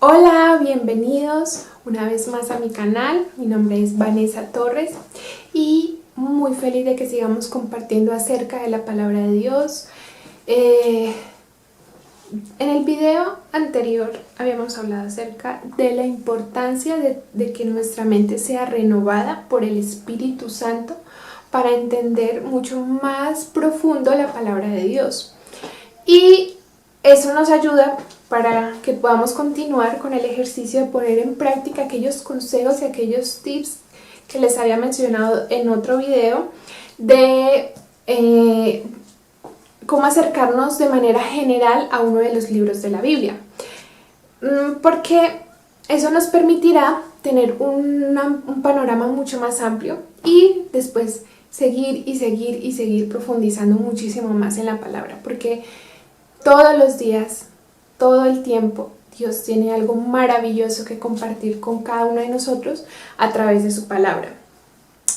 Hola, bienvenidos una vez más a mi canal. Mi nombre es Vanessa Torres y muy feliz de que sigamos compartiendo acerca de la palabra de Dios. En el video anterior habíamos hablado acerca de la importancia de que nuestra mente sea renovada por el Espíritu Santo para entender mucho más profundo la palabra de Dios. Y eso nos ayuda para que podamos continuar con el ejercicio de poner en práctica aquellos consejos y aquellos tips que les había mencionado en otro video de cómo acercarnos de manera general a uno de los libros de la Biblia. Porque eso nos permitirá tener un panorama mucho más amplio y después seguir profundizando muchísimo más en la palabra, porque todos los días, todo el tiempo, Dios tiene algo maravilloso que compartir con cada uno de nosotros a través de su palabra.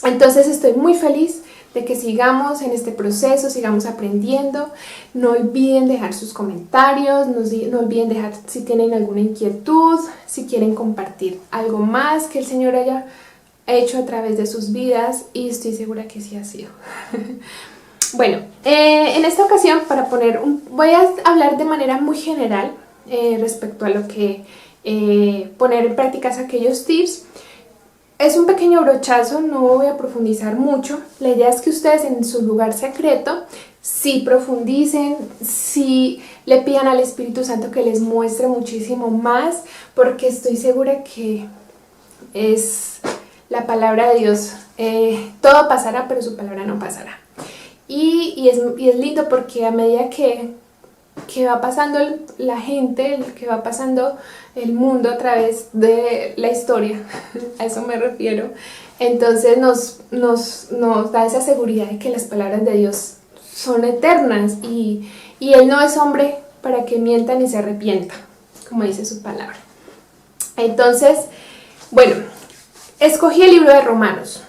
Entonces estoy muy feliz de que sigamos en este proceso, sigamos aprendiendo. No olviden dejar sus comentarios, no olviden dejar si tienen alguna inquietud, si quieren compartir algo más que el Señor haya hecho a través de sus vidas, y estoy segura que sí ha sido. Bueno, en esta ocasión voy a hablar de manera muy general respecto a lo que poner en práctica aquellos tips. Es un pequeño brochazo, no voy a profundizar mucho. La idea es que ustedes en su lugar secreto sí profundicen, sí le pidan al Espíritu Santo que les muestre muchísimo más, porque estoy segura que es la palabra de Dios. Todo pasará, pero su palabra no pasará. Y es lindo porque a medida que va pasando la gente, que va pasando el mundo a través de la historia, a eso me refiero, entonces nos da esa seguridad de que las palabras de Dios son eternas y Él no es hombre para que mienta ni se arrepienta, como dice su palabra. Entonces, bueno, escogí el libro de Romanos.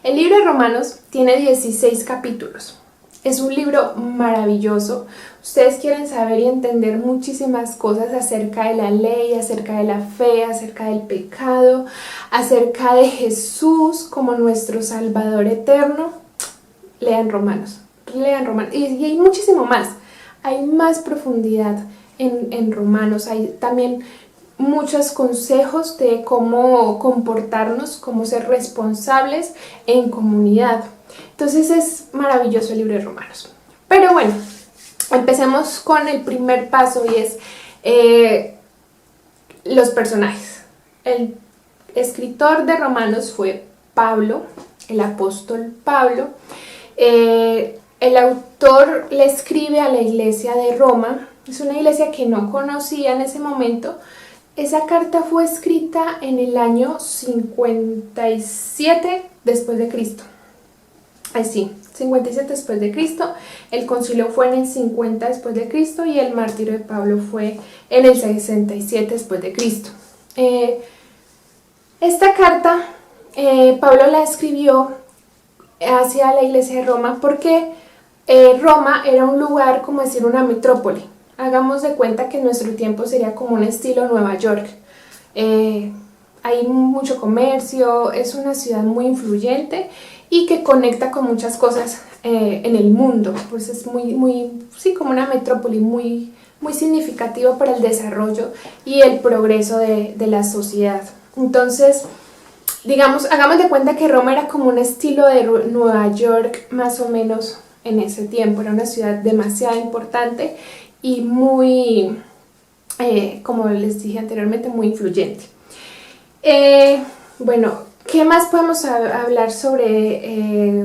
El libro de Romanos tiene 16 capítulos. Es un libro maravilloso. Ustedes quieren saber y entender muchísimas cosas acerca de la ley, acerca de la fe, acerca del pecado, acerca de Jesús como nuestro Salvador eterno. Lean Romanos. Y hay muchísimo más. Hay más profundidad en Romanos. Hay también muchos consejos de cómo comportarnos, cómo ser responsables en comunidad. Entonces es maravilloso el libro de Romanos. Pero bueno, empecemos con el primer paso, y es los personajes. El escritor de Romanos fue Pablo, el apóstol Pablo. El autor le escribe a la iglesia de Roma. Es una iglesia que no conocía en ese momento. Esa carta fue escrita en el año 57 después de Cristo. Así, 57 después de Cristo. El concilio fue en el 50 después de Cristo y el martirio de Pablo fue en el 67 después de Cristo. Esta carta Pablo la escribió hacia la iglesia de Roma porque Roma era un lugar, como decir, una metrópoli. Hagamos de cuenta que en nuestro tiempo sería como un estilo Nueva York. Hay mucho comercio, es una ciudad muy influyente y que conecta con muchas cosas en el mundo. Pues es sí, como una metrópoli muy significativa para el desarrollo y el progreso de la sociedad. Entonces, digamos, hagamos de cuenta que Roma era como un estilo de Nueva York más o menos en ese tiempo. Era una ciudad demasiado importante y muy, como les dije anteriormente, muy influyente. Bueno, ¿qué más podemos hablar sobre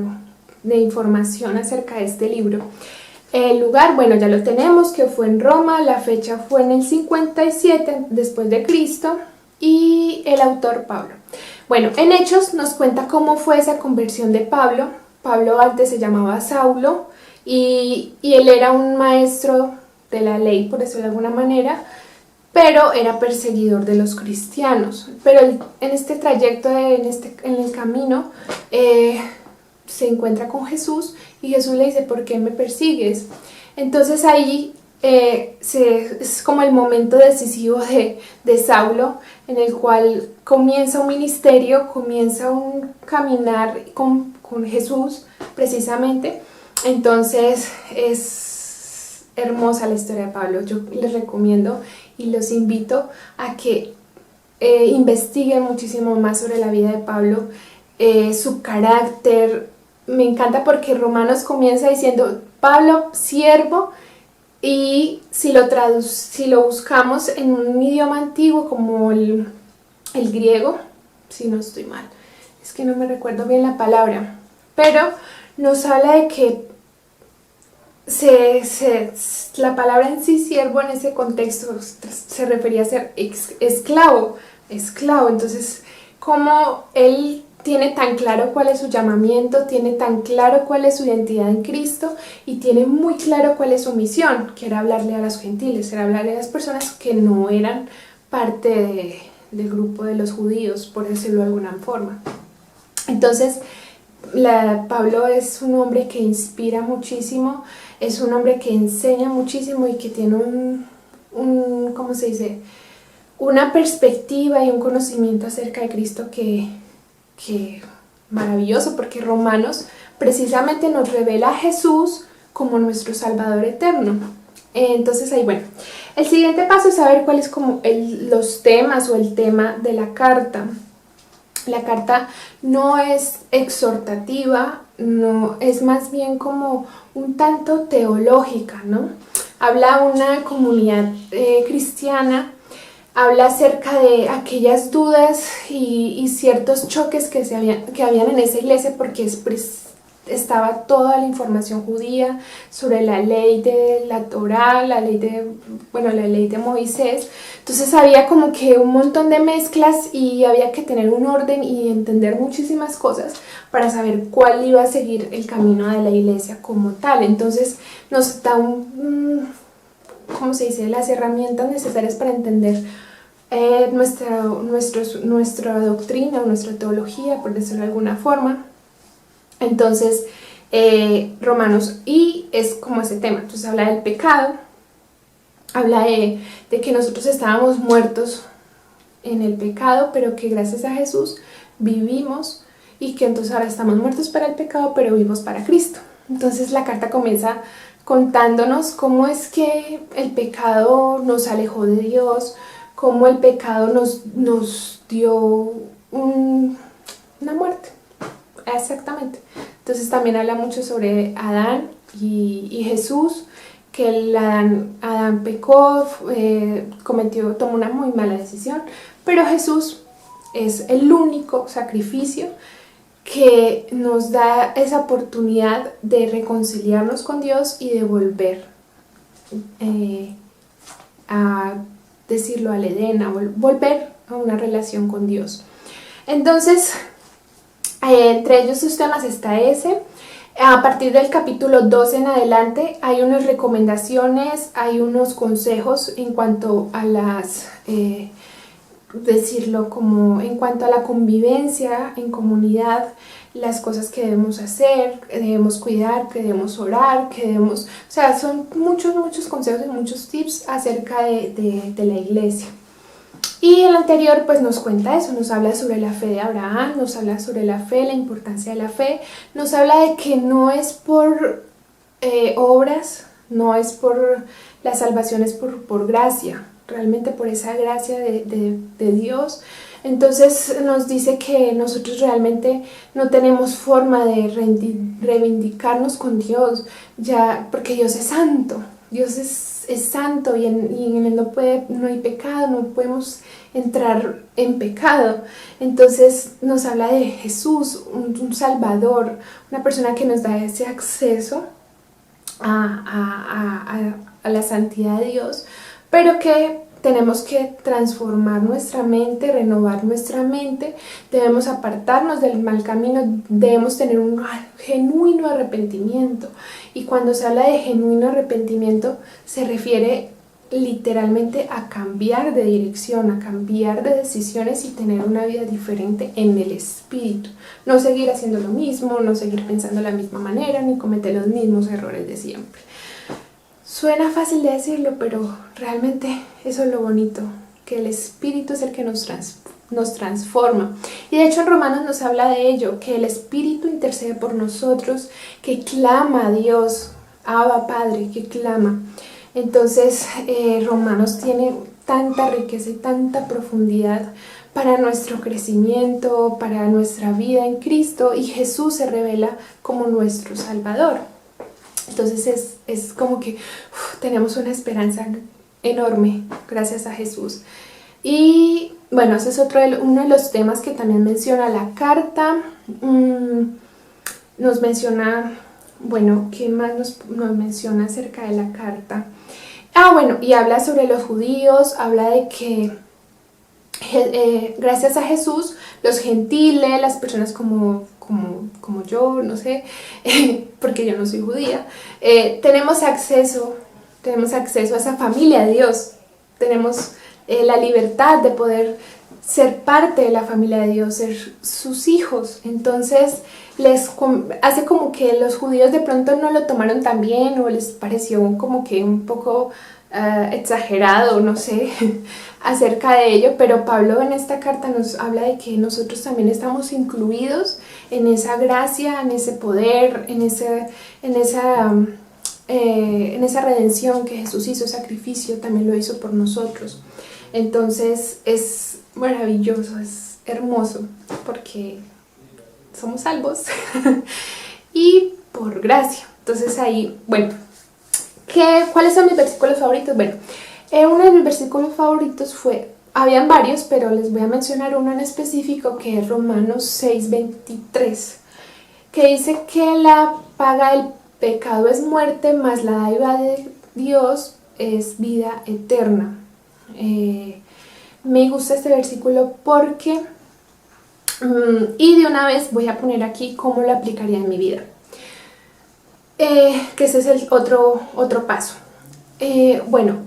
de información acerca de este libro? El lugar, bueno, ya lo tenemos, que fue en Roma. La fecha fue en el 57 después de Cristo y el autor Pablo. Bueno, en Hechos nos cuenta cómo fue esa conversión de Pablo. Pablo antes se llamaba Saulo y él era un maestro de la ley, por decirlo de alguna manera, pero era perseguidor de los cristianos. Pero en este trayecto, en el camino, se encuentra con Jesús y Jesús le dice: ¿por qué me persigues? Entonces ahí es como el momento decisivo de Saulo, en el cual comienza un ministerio, comienza un caminar con Jesús precisamente. Entonces es hermosa la historia de Pablo. Yo les recomiendo y los invito a que investiguen muchísimo más sobre la vida de Pablo, su carácter. Me encanta porque Romanos comienza diciendo Pablo, siervo, y si lo buscamos en un idioma antiguo como el griego, si no estoy mal, es que no me recuerdo bien la palabra, pero nos habla de que la palabra en sí, siervo, en ese contexto se refería a ser esclavo. Entonces, como él tiene tan claro cuál es su llamamiento, tiene tan claro cuál es su identidad en Cristo y tiene muy claro cuál es su misión, que era hablarle a los gentiles, era hablarle a las personas que no eran parte del grupo de los judíos, por decirlo de alguna forma. Entonces, Pablo es un hombre que inspira muchísimo, es un hombre que enseña muchísimo y que tiene ¿cómo se dice? Una perspectiva y un conocimiento acerca de Cristo que maravilloso, porque Romanos precisamente nos revela a Jesús como nuestro Salvador eterno. Entonces ahí, bueno, el siguiente paso es saber cuáles como los temas o el tema de la carta. La carta no es exhortativa, no, es más bien como un tanto teológica, ¿no? Habla una comunidad cristiana, habla acerca de aquellas dudas y ciertos choques que habían en esa iglesia, porque estaba toda la información judía sobre la ley de la Torá, la ley de Moisés. Entonces había como que un montón de mezclas y había que tener un orden y entender muchísimas cosas para saber cuál iba a seguir el camino de la iglesia como tal. Entonces nos da ¿cómo se dice? Las herramientas necesarias para entender nuestra doctrina o nuestra teología, por decirlo de alguna forma. Entonces, Romanos, y es como ese tema. Entonces habla del pecado, habla de que nosotros estábamos muertos en el pecado, pero que gracias a Jesús vivimos, y que entonces ahora estamos muertos para el pecado, pero vivos para Cristo. Entonces la carta comienza contándonos cómo es que el pecado nos alejó de Dios, cómo el pecado nos dio una muerte. Exactamente. Entonces también habla mucho sobre Adán y Jesús, que Adán pecó, tomó una muy mala decisión, pero Jesús es el único sacrificio que nos da esa oportunidad de reconciliarnos con Dios y de volver a decirlo al Edén, a volver a una relación con Dios. Entonces, entre ellos sus temas está ese. A partir del capítulo 12 en adelante hay unas recomendaciones, hay unos consejos en cuanto a en cuanto a la convivencia en comunidad, las cosas que debemos hacer, que debemos cuidar, que debemos orar, o sea, son muchos consejos y muchos tips acerca de la iglesia. Y el anterior pues nos cuenta eso, nos habla sobre la fe de Abraham, nos habla sobre la fe, la importancia de la fe, nos habla de que no es por obras, no es por la salvación, es por gracia, realmente por esa gracia de Dios. Entonces nos dice que nosotros realmente no tenemos forma de reivindicarnos con Dios, ya porque Dios es santo. Dios es santo y en Él no hay pecado, no podemos entrar en pecado. Entonces nos habla de Jesús, un Salvador, una persona que nos da ese acceso a la santidad de Dios, pero que tenemos que transformar nuestra mente, renovar nuestra mente, debemos apartarnos del mal camino, debemos tener un genuino arrepentimiento. Y cuando se habla de genuino arrepentimiento, se refiere literalmente a cambiar de dirección, a cambiar de decisiones y tener una vida diferente en el espíritu. No seguir haciendo lo mismo, no seguir pensando de la misma manera, ni cometer los mismos errores de siempre. Suena fácil de decirlo, pero realmente eso es lo bonito, que el Espíritu es el que nos transforma. Y de hecho en Romanos nos habla de ello, que el Espíritu intercede por nosotros, que clama a Dios, Abba Padre, que clama. Entonces Romanos tiene tanta riqueza y tanta profundidad para nuestro crecimiento, para nuestra vida en Cristo, y Jesús se revela como nuestro Salvador. Entonces es como que tenemos una esperanza enorme gracias a Jesús. Y bueno, ese es uno de los temas que también menciona la carta. Nos menciona, bueno, ¿qué más nos menciona acerca de la carta? Bueno, y habla sobre los judíos, habla de que gracias a Jesús, los gentiles, las personas como yo, no sé, porque yo no soy judía, tenemos acceso a esa familia de Dios, tenemos la libertad de poder ser parte de la familia de Dios, ser sus hijos. Entonces hace como que los judíos de pronto no lo tomaron tan bien, o les pareció como que un poco exagerado, no sé, acerca de ello, pero Pablo en esta carta nos habla de que nosotros también estamos incluidos en esa gracia, en ese poder, en esa redención que Jesús hizo, sacrificio, también lo hizo por nosotros. Entonces es maravilloso, es hermoso, porque somos salvos y por gracia. Entonces ahí, bueno, ¿cuáles son mis versículos favoritos? Bueno, uno de mis versículos favoritos habían varios, pero les voy a mencionar uno en específico, que es Romanos 6:23, que dice que la paga del pecado es muerte, mas la dádiva de Dios es vida eterna. Me gusta este versículo porque, y de una vez voy a poner aquí cómo lo aplicaría en mi vida. Que ese es el otro paso. Bueno,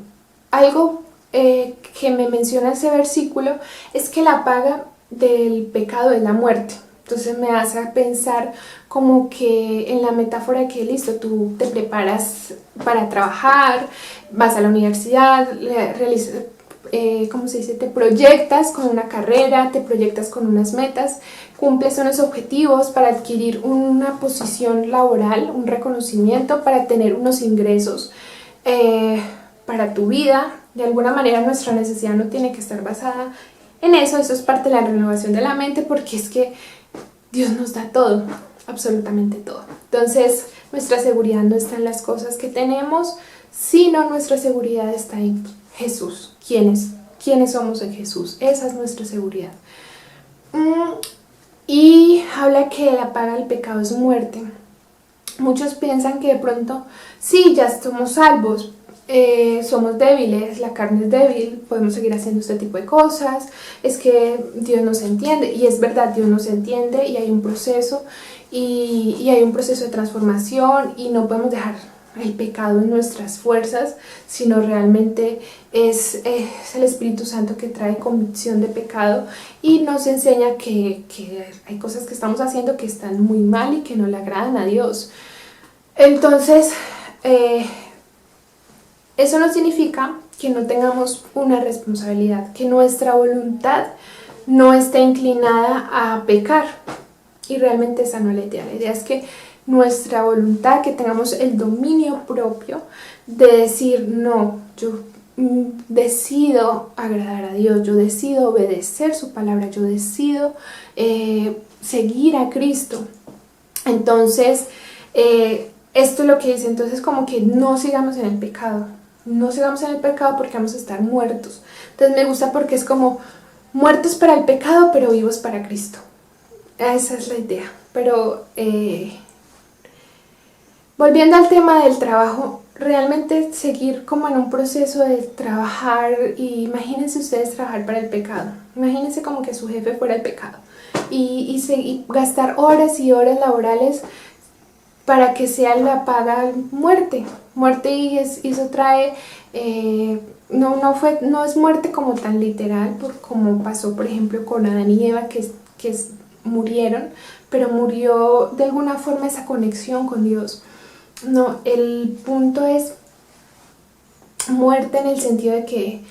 algo que me menciona ese versículo es que la paga del pecado es la muerte. Entonces me hace pensar como que en la metáfora que listo, tú te preparas para trabajar, vas a la universidad, realizas, ¿cómo se dice? Te proyectas con una carrera, te proyectas con unas metas, cumples unos objetivos para adquirir una posición laboral, un reconocimiento, para tener unos ingresos para tu vida. De alguna manera nuestra necesidad no tiene que estar basada en eso es parte de la renovación de la mente, porque es que Dios nos da todo, absolutamente todo. Entonces nuestra seguridad no está en las cosas que tenemos, sino nuestra seguridad está en Jesús. ¿Quiénes somos en Jesús? Esa es nuestra seguridad. Y habla que la paga del pecado es muerte. Muchos piensan que de pronto, sí, ya somos salvos, somos débiles, la carne es débil, podemos seguir haciendo este tipo de cosas, es que Dios nos entiende, y es verdad, Dios nos entiende, y hay un proceso, y hay un proceso de transformación, y no podemos dejar el pecado en nuestras fuerzas, sino realmente es el Espíritu Santo que trae convicción de pecado y nos enseña que hay cosas que estamos haciendo que están muy mal y que no le agradan a Dios. Entonces, eso no significa que no tengamos una responsabilidad, que nuestra voluntad no esté inclinada a pecar, y realmente esa no es la idea. La idea es que nuestra voluntad, que tengamos el dominio propio de decir no, yo decido agradar a Dios, yo decido obedecer su palabra, yo decido seguir a Cristo. Entonces esto es lo que dice, entonces como que no sigamos en el pecado, no sigamos en el pecado porque vamos a estar muertos. Entonces me gusta porque es como muertos para el pecado pero vivos para Cristo. Esa es la idea. Pero volviendo al tema del trabajo, realmente seguir como en un proceso de trabajar, y imagínense ustedes trabajar para el pecado, imagínense como que su jefe fuera el pecado, y gastar horas y horas laborales para que sea la paga muerte, y eso trae, no es muerte como tan literal, como pasó por ejemplo con Adán y Eva, que murieron, pero murió de alguna forma esa conexión con Dios. No, el punto es muerte en el sentido de que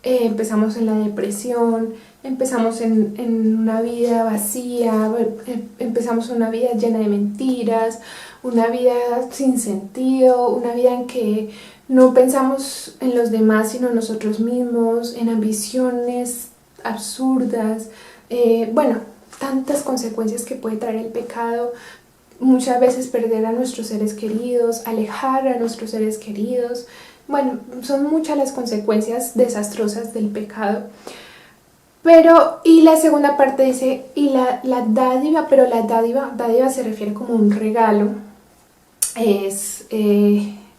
empezamos en la depresión, empezamos en una vida vacía, empezamos una vida llena de mentiras, una vida sin sentido, una vida en que no pensamos en los demás sino en nosotros mismos, en ambiciones absurdas, bueno, tantas consecuencias que puede traer el pecado. Muchas veces perder a nuestros seres queridos, alejar a nuestros seres queridos. Bueno, son muchas las consecuencias desastrosas del pecado. Pero, y la segunda parte dice, y la dádiva, pero la dádiva se refiere como un regalo, es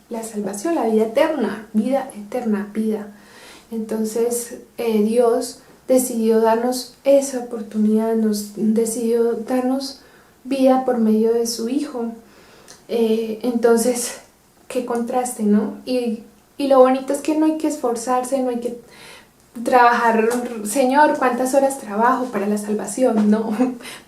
la salvación, la vida eterna, vida. Entonces Dios decidió darnos esa oportunidad, decidió darnos vida por medio de su Hijo. Entonces, qué contraste, ¿no? Y lo bonito es que no hay que esforzarse, no hay que trabajar, Señor, ¿cuántas horas trabajo para la salvación? No,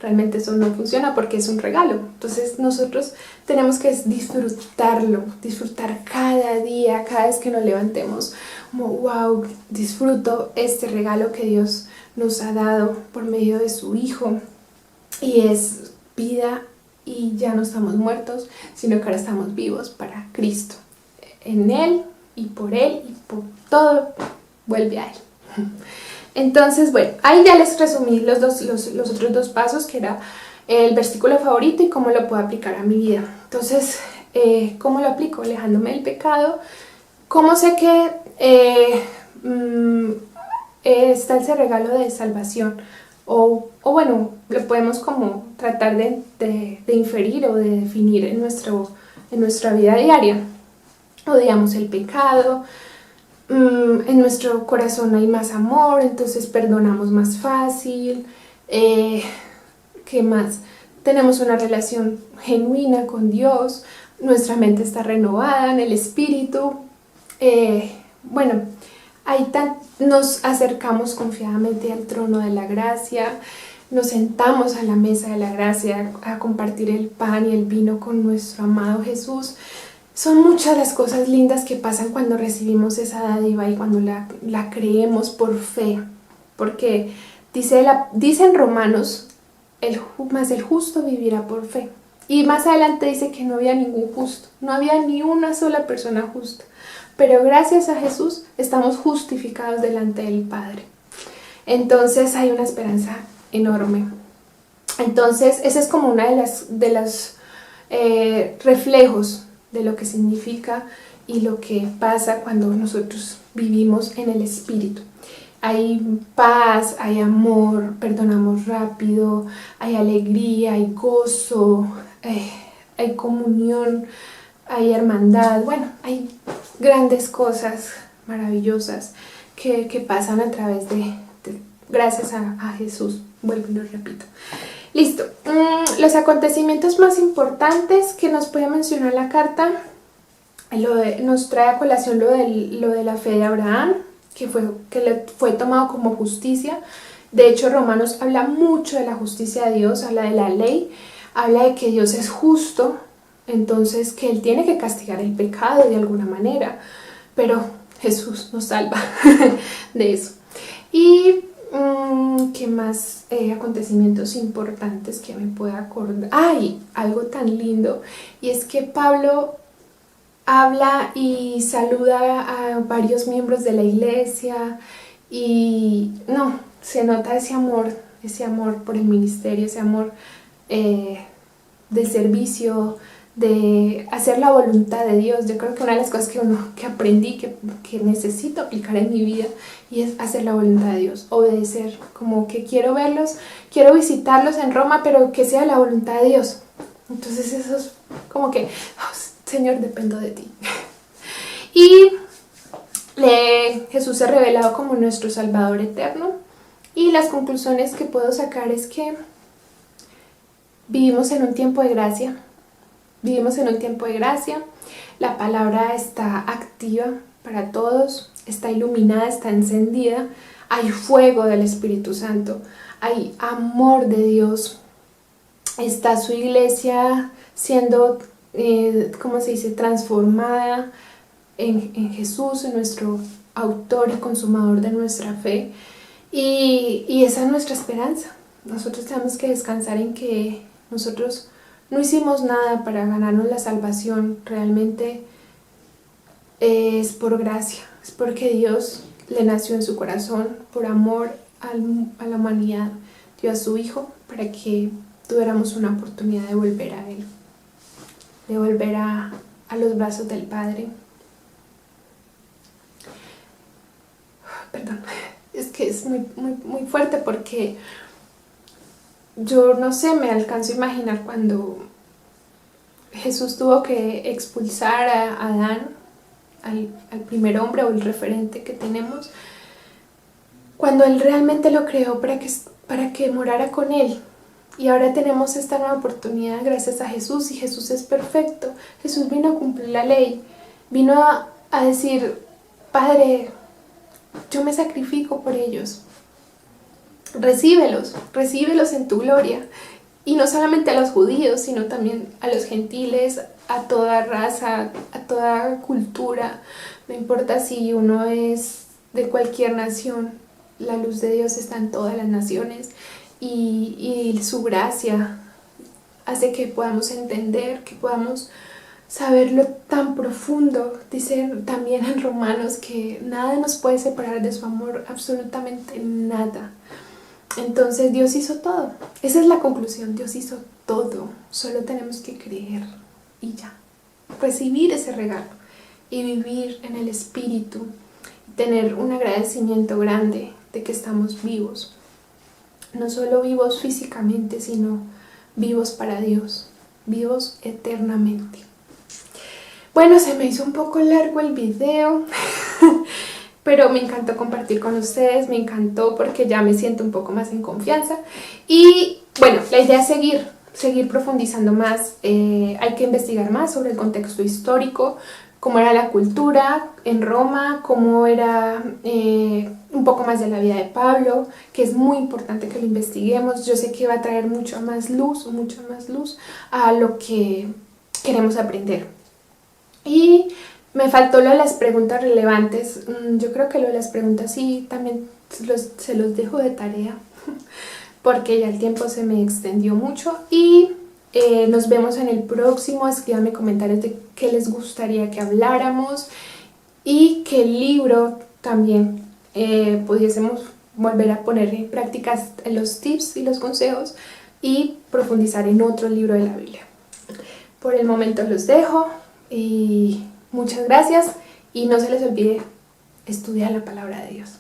realmente eso no funciona porque es un regalo. Entonces nosotros tenemos que disfrutarlo, disfrutar cada día, cada vez que nos levantemos, como wow, disfruto este regalo que Dios nos ha dado por medio de su Hijo, y es vida, y ya no estamos muertos, sino que ahora estamos vivos para Cristo. En Él y por todo vuelve a Él. Entonces, bueno, ahí ya les resumí los otros dos pasos, que era el versículo favorito y cómo lo puedo aplicar a mi vida. Entonces, ¿cómo lo aplico? Alejándome del pecado. ¿Cómo sé que está ese regalo de salvación? O bueno, lo podemos como tratar de inferir o de definir en nuestra vida diaria. Odiamos el pecado, en nuestro corazón hay más amor, entonces perdonamos más fácil. ¿Qué más? Tenemos una relación genuina con Dios, nuestra mente está renovada en el espíritu. Bueno, nos acercamos confiadamente al trono de la gracia, nos sentamos a la mesa de la gracia a compartir el pan y el vino con nuestro amado Jesús. Son muchas las cosas lindas que pasan cuando recibimos esa dádiva y cuando la creemos por fe, porque dice en Romanos, mas el justo vivirá por fe. Y más adelante dice que no había ningún justo, no había ni una sola persona justa, pero gracias a Jesús estamos justificados delante del Padre. Entonces hay una esperanza enorme. Entonces ese es como una de las reflejos de lo que significa y lo que pasa cuando nosotros vivimos en el Espíritu. Hay paz, hay amor, perdonamos rápido, hay alegría, hay gozo, hay comunión, hay hermandad. Bueno, hay grandes cosas maravillosas que pasan a través de gracias a Jesús. Vuelvo y lo repito. Listo. Los acontecimientos más importantes que nos puede mencionar la carta, nos trae a colación lo de la fe de Abraham, que le fue tomado como justicia. De hecho, Romanos habla mucho de la justicia de Dios, habla de la ley, habla de que Dios es justo, entonces que Él tiene que castigar el pecado de alguna manera, pero Jesús nos salva de eso. Y ¿qué más acontecimientos importantes que me pueda acordar? ¡Ay! Algo tan lindo, y es que Pablo habla y saluda a varios miembros de la iglesia y no, se nota ese amor por el ministerio, ese amor de servicio, de hacer la voluntad de Dios. Yo creo que una de las cosas que aprendí, que necesito aplicar en mi vida, y es hacer la voluntad de Dios, obedecer, como que quiero verlos, quiero visitarlos en Roma, pero que sea la voluntad de Dios. Entonces eso es como que, oh, Señor, dependo de ti. Y Jesús se ha revelado como nuestro Salvador eterno, y las conclusiones que puedo sacar es que vivimos en un tiempo de gracia. Vivimos en un tiempo de gracia, la palabra está activa para todos, está iluminada, está encendida, hay fuego del Espíritu Santo, hay amor de Dios, está su iglesia siendo, ¿cómo se dice?, transformada, en Jesús, en nuestro autor y consumador de nuestra fe. Y esa es nuestra esperanza. Nosotros tenemos que descansar en que nosotros no hicimos nada para ganarnos la salvación. Realmente es por gracia, es porque Dios le nació en su corazón, por amor a la humanidad, dio a su Hijo para que tuviéramos una oportunidad de volver a Él, de volver a los brazos del Padre. Perdón, es que es muy fuerte porque yo no sé, me alcanzo a imaginar cuando Jesús tuvo que expulsar a Adán, al primer hombre o el referente que tenemos, cuando Él realmente lo creó para que morara con Él. Y ahora tenemos esta nueva oportunidad gracias a Jesús, y Jesús es perfecto. Jesús vino a cumplir la ley, vino a decir: Padre, yo me sacrifico por ellos. Recíbelos en tu gloria. Y no solamente a los judíos, sino también a los gentiles, a toda raza, a toda cultura. No importa si uno es de cualquier nación, la luz de Dios está en todas las naciones. Y su gracia hace que podamos entender, que podamos saber lo tan profundo. Dice también en Romanos que nada nos puede separar de su amor, absolutamente nada. Entonces Dios hizo todo. Esa es la conclusión, Dios hizo todo. Solo tenemos que creer y ya. Recibir ese regalo y vivir en el Espíritu. Tener un agradecimiento grande de que estamos vivos. No solo vivos físicamente, sino vivos para Dios. Vivos eternamente. Bueno, se me hizo un poco largo el video. Pero me encantó compartir con ustedes, me encantó porque ya me siento un poco más en confianza. Y bueno, la idea es seguir profundizando más. Hay que investigar más sobre el contexto histórico, cómo era la cultura en Roma, cómo era un poco más de la vida de Pablo, que es muy importante que lo investiguemos. Yo sé que va a traer mucha más luz a lo que queremos aprender. Y me faltó lo de las preguntas relevantes. Yo creo que lo de las preguntas sí, también se los dejo de tarea, porque ya el tiempo se me extendió mucho. Y nos vemos en el próximo. Escríbanme comentarios de qué les gustaría que habláramos y qué libro también pudiésemos volver a poner en práctica los tips y los consejos y profundizar en otro libro de la Biblia. Por el momento los dejo y muchas gracias, y no se les olvide estudiar la palabra de Dios.